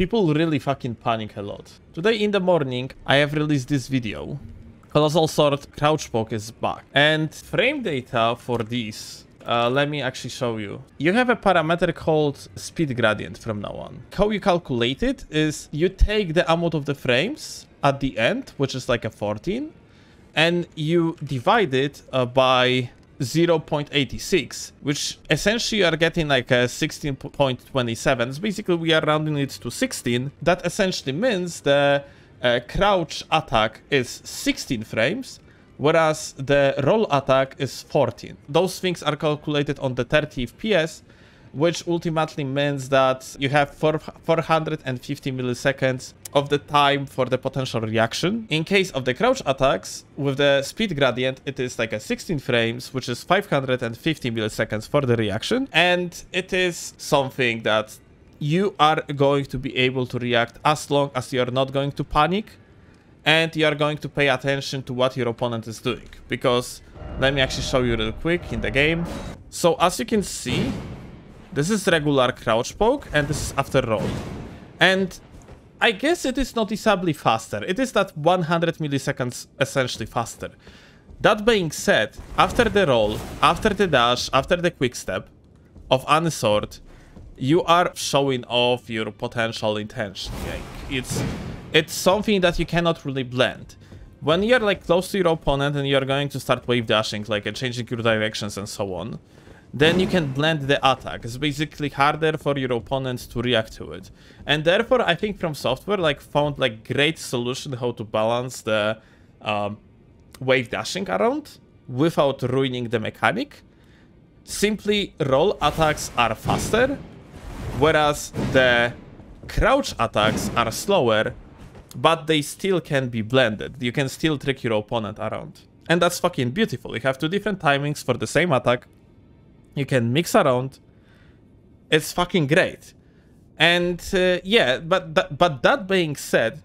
people really fucking panic a lot. Today in the morning, I have released this video. Colossal Sword crouch poke is back. And frame data for these, let me actually show you. You have a parameter called speed gradient from now on. How you calculate it is you take the amount of the frames at the end, which is like a 14, and you divide it by 0.86, which essentially you are getting like a 16.27. So basically we are rounding it to 16. That essentially means the crouch attack is 16 frames, whereas the roll attack is 14. Those things are calculated on the 30 FPS, which ultimately means that you have 450 milliseconds of the time for the potential reaction. In case of the crouch attacks, with the speed gradient, it is like a 16 frames, which is 550 milliseconds for the reaction. And it is something that you are going to be able to react as long as you are not going to panic and you are going to pay attention to what your opponent is doing. Because, let me actually show you real quick in the game. So as you can see, this is regular crouch poke and this is after roll. And I guess it is noticeably faster. It is that 100 milliseconds essentially faster. That being said, after the roll, after the dash, after the quick step of any sort, you are showing off your potential intention. Like, it's something that you cannot really blend. When you're like close to your opponent and you're going to start wave dashing, like changing your directions and so on, then you can blend the attack. It's basically harder for your opponent to react to it. And therefore, I think From Software like found like great solution how to balance the wave dashing around without ruining the mechanic. Simply roll attacks are faster, whereas the crouch attacks are slower, but they still can be blended. You can still trick your opponent around. And that's fucking beautiful. You have two different timings for the same attack. You can mix around. It's fucking great. And yeah, but that being said,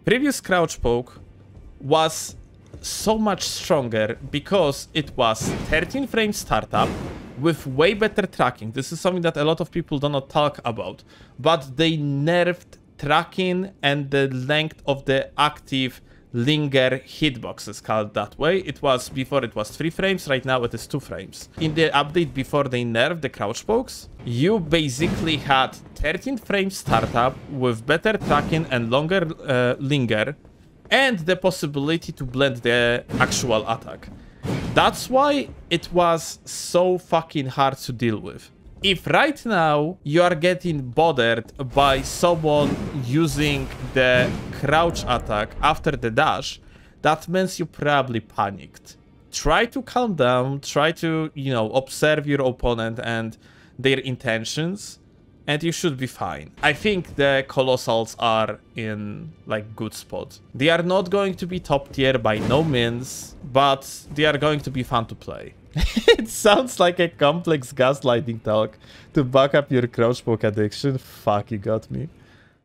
previous crouch poke was so much stronger because it was 13 frame startup with way better tracking. This is something that a lot of people do not talk about, but they nerfed tracking and the length of the active linger hitboxes, called that way. It was before it was 3 frames, right now it is 2 frames. In the update before they nerfed the crouch pokes, you basically had 13 frames startup with better tracking and longer linger and the possibility to blend the actual attack. That's why it was so fucking hard to deal with. If right now you are getting bothered by someone using the crouch attack after the dash, that means you probably panicked. Try to calm down, try to, you know, observe your opponent and their intentions, and you should be fine. I think the Colossals are in like good spot. They are not going to be top tier by no means, but they are going to be fun to play. It sounds like a complex gaslighting talk to back up your crouch poke addiction. Fuck, you got me.